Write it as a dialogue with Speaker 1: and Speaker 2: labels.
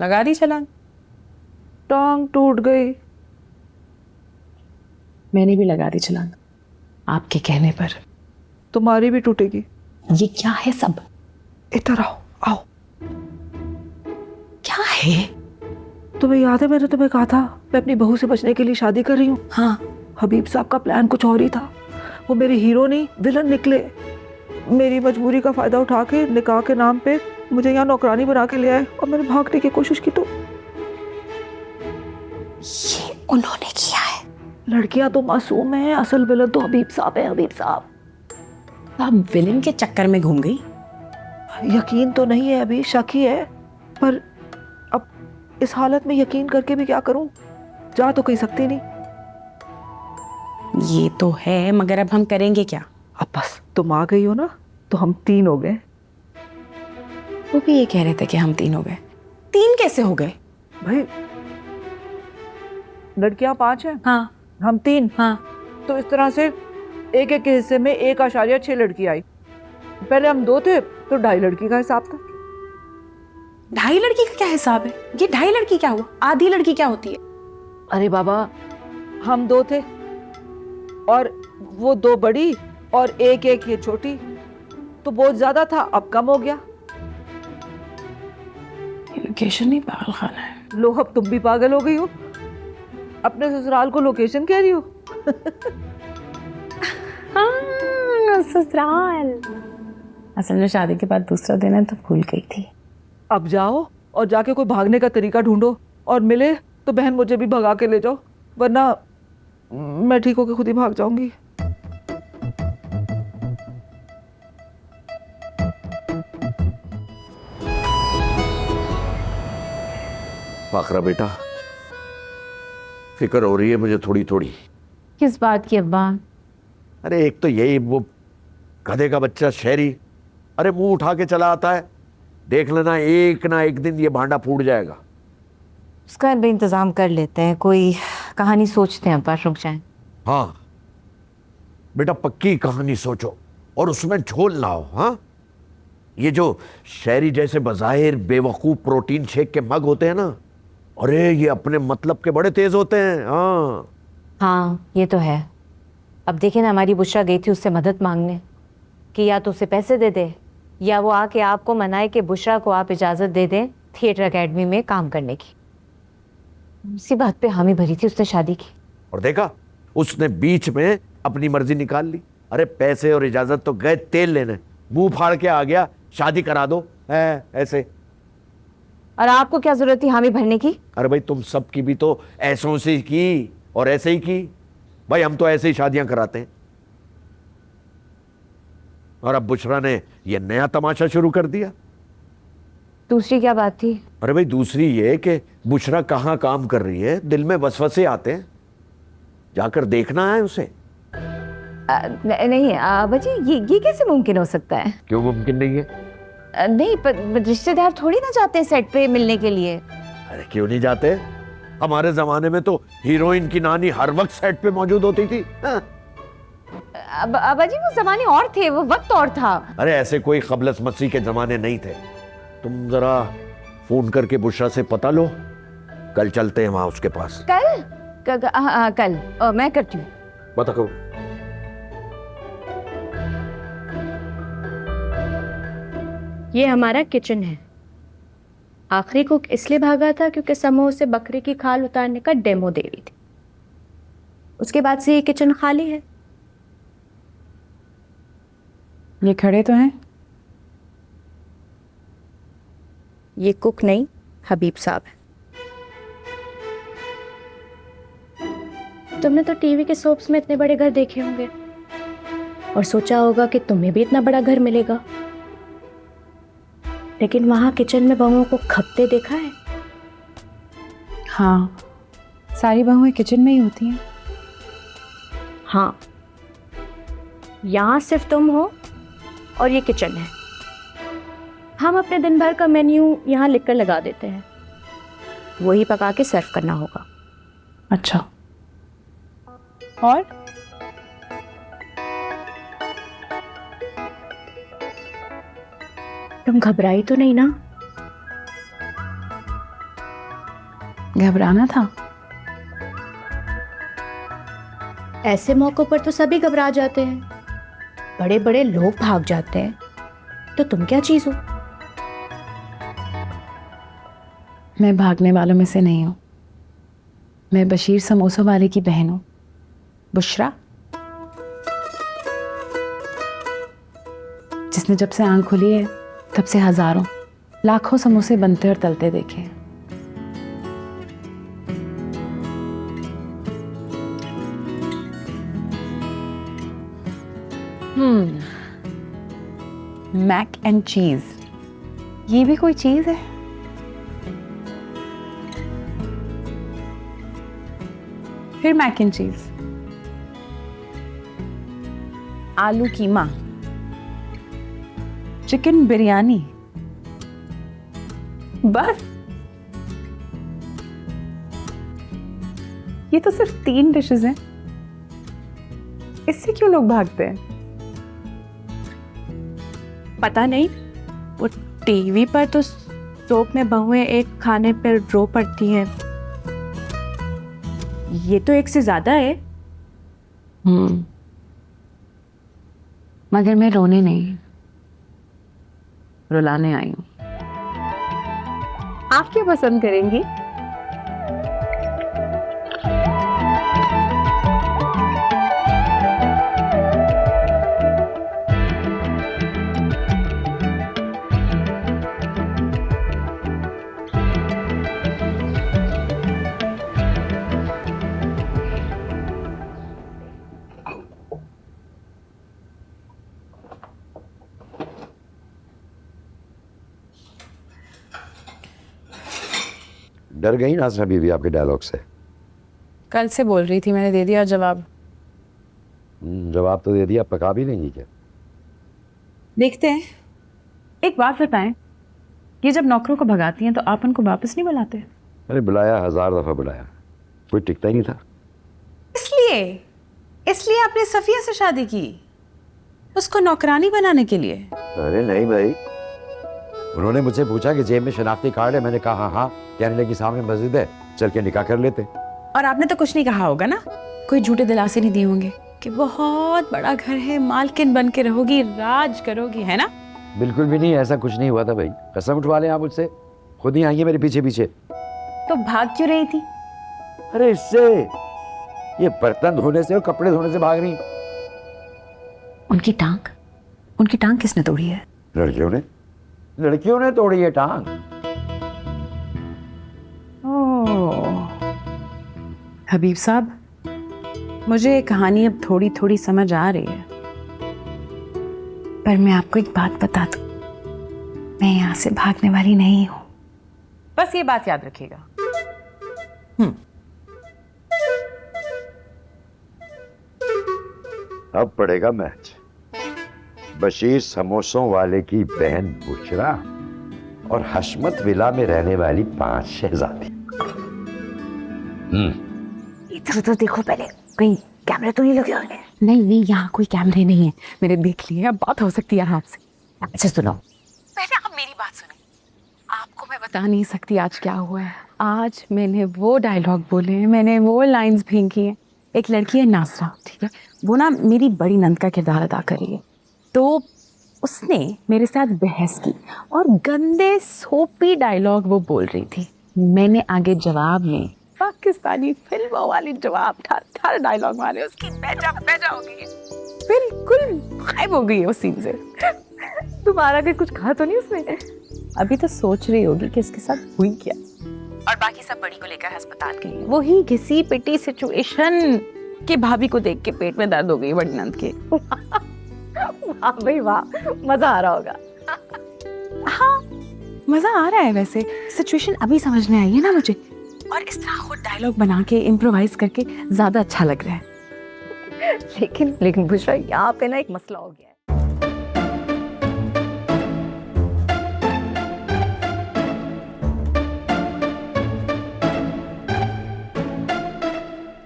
Speaker 1: लगा दी छलांग।
Speaker 2: टांग टूट गई।
Speaker 1: मैंने भी लगा दी छलांग, आपके कहने पर।
Speaker 2: तुम्हारी भी टूटेगी।
Speaker 1: ये क्या है सब?
Speaker 2: इधर आओ, आओ।
Speaker 1: क्या है?
Speaker 2: तुम्हें याद है मैंने तुम्हें कहा था मैं अपनी बहू से बचने के लिए शादी कर रही हूँ?
Speaker 1: हाँ।
Speaker 2: हबीब साहब का प्लान कुछ और ही था। वो मेरे हीरो नहीं विलन निकले। मेरी मजबूरी का फायदा उठा के निकाह के नाम पे मुझे यहाँ नौकरानी बना के ले आए और मैंने भागने की कोशिश की तो
Speaker 1: ये उन्होंने किया है?
Speaker 2: लड़कियां तो मासूम है, असल विलन तो हबीब साहब है। हबीब साहब
Speaker 1: आप विलन के चक्कर में घूम गई?
Speaker 2: यकीन तो नहीं है, अभी शक ही है। पर अब इस हालत में यकीन करके भी क्या करूं? जा तो कह सकती नहीं।
Speaker 1: ये तो है, मगर अब हम करेंगे क्या?
Speaker 2: अब बस तुम आ गई हो ना तो हम 3 हो गए।
Speaker 1: वो भी ये कह रहे थे कि हम 3 हो गए। 3 कैसे हो गए?
Speaker 2: भाई लड़कियां 5 हैं,
Speaker 1: हाँ
Speaker 2: हम 3।
Speaker 1: हाँ।
Speaker 2: तो इस तरह से एक एक के हिस्से में 1.6 लड़की आई। पहले हम 2 थे तो 2.5 लड़की का हिसाब था।
Speaker 1: 2.5 लड़की का क्या हिसाब है? ये 2.5 लड़की क्या हुआ? आधी लड़की क्या होती है?
Speaker 2: अरे बाबा, हम 2 थे और वो 2 बड़ी और एक ये छोटी, तो बहुत ज्यादा था, अब कम हो गया।
Speaker 1: लोकेशन ही पागल खाना है।
Speaker 2: लो अब तुम भी पागल हो गई हो, अपने ससुराल को लोकेशन कह रही हो।
Speaker 1: हाँ, ससुराल। असल में शादी के बाद दूसरा दिन है तो भूल गई थी।
Speaker 2: अब जाओ और जाके कोई भागने का तरीका ढूंढो, और मिले तो बहन मुझे भी भगा के ले जाओ, वरना मैं ठीक होके खुद ही भाग जाऊंगी।
Speaker 3: फाखरा बेटा, फिक्र हो रही है मुझे थोड़ी थोड़ी।
Speaker 4: किस बात की अब्बा?
Speaker 3: अरे एक तो यही वो गधे का बच्चा शहरी, अरे मुंह उठा के चला आता है। देख लेना एक ना एक दिन ये भांडा फूट जाएगा।
Speaker 4: उसका भी इंतजाम कर लेते हैं, कोई कहानी सोचते हैं अब्बा, रुक जाएं।
Speaker 3: हाँ बेटा, पक्की कहानी सोचो और उसमें झोल लाओ। हाँ, ये जो शहरी जैसे बज़ाहिर बेवकूफ प्रोटीन शेक के मग होते हैं ना, अरे ये अपने मतलब के बड़े तेज होते हैं। हाँ
Speaker 4: हाँ ये तो है। अब देखिए ना, हमारी बुशरा गई थी उससे मदद मांगने कि या तो उसे पैसे दे दे या वो आके आपको मनाए कि बुशरा को आप इजाज़त दे दें थिएटर एकेडमी में काम करने की। इसी बात पे हामी भरी थी उसने शादी की।
Speaker 3: और देखा, उसने बीच में अपनी मर्जी निकाल ली। अरे पैसे और इजाजत तो गए तेल लेने, मुंह फाड़ के आ गया शादी करा दो है ऐसे।
Speaker 4: और आपको क्या जरूरत थी हामी भरने की?
Speaker 3: अरे भाई तुम सबकी भी तो ऐसों से ही की और ऐसे ही की। भाई हम तो ऐसे ही शादियां कराते हैं। और अब बुशरा ने ये नया तमाशा शुरू कर दिया।
Speaker 4: दूसरी क्या बात थी?
Speaker 3: अरे भाई दूसरी ये कि बुशरा कहाँ काम कर रही है, दिल में वसवसे आते हैं, जाकर देखना है उसे।
Speaker 4: नहीं अब्बा जी, ये कैसे मुमकिन हो सकता है?
Speaker 3: क्यों मुमकिन नहीं है?
Speaker 4: नहीं, पर रिश्तेदार थोड़ी ना जाते हैं सेट पे मिलने के लिए।
Speaker 3: अरे क्यों नहीं जाते? हमारे जमाने में तो हीरोइन की नानी हर वक्त सेट पे मौजूद होती थी। हाँ।
Speaker 4: अब्बा जी वो जमाने और थे, वो वक्त और था।
Speaker 3: अरे ऐसे कोई कबलस मसीह के जमाने नहीं थे। तुम जरा फोन करके बुशरा से पता लो, कल चलते हैं वहां उसके पास।
Speaker 4: कल मैं करती हूँ।
Speaker 3: बता करो।
Speaker 5: ये हमारा किचन है। आखिरी कुक इसलिए भागा था क्योंकि समूह से बकरी की खाल उतारने का डेमो दे रही थी। उसके बाद से ये किचन खाली है।
Speaker 1: ये खड़े तो हैं।
Speaker 5: ये कुक नहीं, हबीब साहब है। तुमने तो टीवी के सोप्स में इतने बड़े घर देखे होंगे और सोचा होगा कि तुम्हें भी इतना बड़ा घर मिलेगा, लेकिन वहां किचन में बहुओं को खपते देखा है?
Speaker 1: हाँ, सारी बहुएं किचन में ही होती हैं।
Speaker 5: हाँ, यहाँ सिर्फ तुम हो और ये किचन है। हम अपने दिन भर का मेन्यू यहाँ लिखकर लगा देते हैं, वही पका के सर्व करना होगा।
Speaker 1: अच्छा, और
Speaker 5: तुम घबराई तो नहीं ना?
Speaker 1: घबराना था।
Speaker 5: ऐसे मौक़ों पर तो सभी घबरा जाते हैं, बड़े बड़े लोग भाग जाते हैं, तो तुम क्या चीज़ हो?
Speaker 1: मैं भागने वालों में से नहीं हूँ। मैं बशीर समोसों वाले की बहन हूँ, बुशरा, जिसने जब से आंख खुली है तब से हजारों लाखों समोसे बनते और तलते देखे। मैक एंड चीज, ये भी कोई चीज है? फिर मैक एंड चीज, आलू कीमा, चिकन बिरयानी, बस ये तो सिर्फ 3 डिशेस हैं। इससे क्यों लोग भागते हैं?
Speaker 5: पता नहीं, वो टीवी पर तो सोप में बहुएं एक खाने पर रो पड़ती हैं, ये तो एक से ज्यादा है।
Speaker 1: मगर मैं रोने नहीं, रुलाने आई हूँ। आप क्या पसंद करेंगी?
Speaker 3: डर गई नाज़रा बीवी आपके डायलॉग से?
Speaker 1: कल से बोल रही थी, मैंने दे दिया जवाब।
Speaker 3: जवाब तो दे दिया, पका भी लेंगी क्या?
Speaker 1: देखते हैं। एक बात बताएं, ये जब नौकरों को भगाती हैं तो आप उनको वापस नहीं बुलाते?
Speaker 3: अरे बुलाया, 1000 दफ़ा बुलाया, कोई टिकता ही नहीं था।
Speaker 1: इसलिए आपने सफिया से शादी की, उसको नौकरानी बनाने के लिए?
Speaker 3: अरे नहीं भाई, उन्होंने मुझसे पूछा कि जेब में शनाख्ती कार्ड है, मैंने कहा हाँ हाँ, कहने लगी सामने मस्जिद है, चल के निकाह कर लेते।
Speaker 1: और आपने तो कुछ नहीं कहा होगा ना? कोई झूठे दिलासे नहीं दिए होंगे कि बहुत बड़ा घर है, मालकिन बन के रहोगी, राज करोगी, है ना?
Speaker 3: बिल्कुल भी नहीं, ऐसा कुछ नहीं हुआ था भाई, कसम उठवा लें आप मुझसे, खुद ही आई है मेरे पीछे पीछे।
Speaker 1: तो भाग क्यों रही थी?
Speaker 3: अरे इससे, ये बर्तन धोने से और कपड़े धोने से भाग रही।
Speaker 1: उनकी टांग किसने तोड़ी है?
Speaker 3: लड़कियों ने तोड़ी है टांग।
Speaker 1: हबीब साहब, मुझे ये कहानी अब थोड़ी थोड़ी समझ आ रही है, पर मैं आपको एक बात बता दूं, मैं यहां से भागने वाली नहीं हूं, बस ये बात याद रखिएगा।
Speaker 3: अब पड़ेगा मैच, बशीर समोसों वाले की बहन बुशरा और हशमत विला में रहने वाली 5 शहजादी।
Speaker 1: इधर तो देखो पहले, कहीं कैमरे तो नहीं लगे होंगे? नहीं, यहाँ कोई कैमरे नहीं है, मैंने देख लिए, अब बात हो सकती है आपसे। अच्छा सुनो, पहले आप मेरी बात सुनिए। आपको मैं बता नहीं सकती आज क्या हुआ है। आज मैंने वो डायलॉग बोले हैं, मैंने वो लाइंस फेंकी हैं। एक लड़की है नाज़रा, ठीक है, वो ना मेरी बड़ी नंद का किरदार अदा कर रही है, तो उसने मेरे साथ बहस की और गंदे सोपी डायलॉग वो बोल रही थी। मैंने आगे जवाब में पाकिस्तानी फिल्मों वाली जवाब ठार डायलॉग मारे, उसकी बेजा हो गई है, बिल्कुल गायब हो गई है उस सीन से। दोबारा के कुछ कहा तो नहीं उसने? अभी तो सोच रही होगी कि इसके साथ हुई क्या, और बाकी सब बड़ी को लेकर अस्पताल गई। वही घिसी पिटी सिचुएशन कि भाभी को देख के पेट में दर्द हो गई बड़ी नंद के। वाह भाई वाह, मजा आ रहा होगा। हाँ मजा आ रहा है, वैसे सिचुएशन अभी समझ में आई है ना मुझे, और इस तरह खुद डायलॉग बना के इम्प्रोवाइज करके ज्यादा अच्छा लग रहा है। लेकिन बुशरा, यहाँ पे ना एक मसला हो गया है।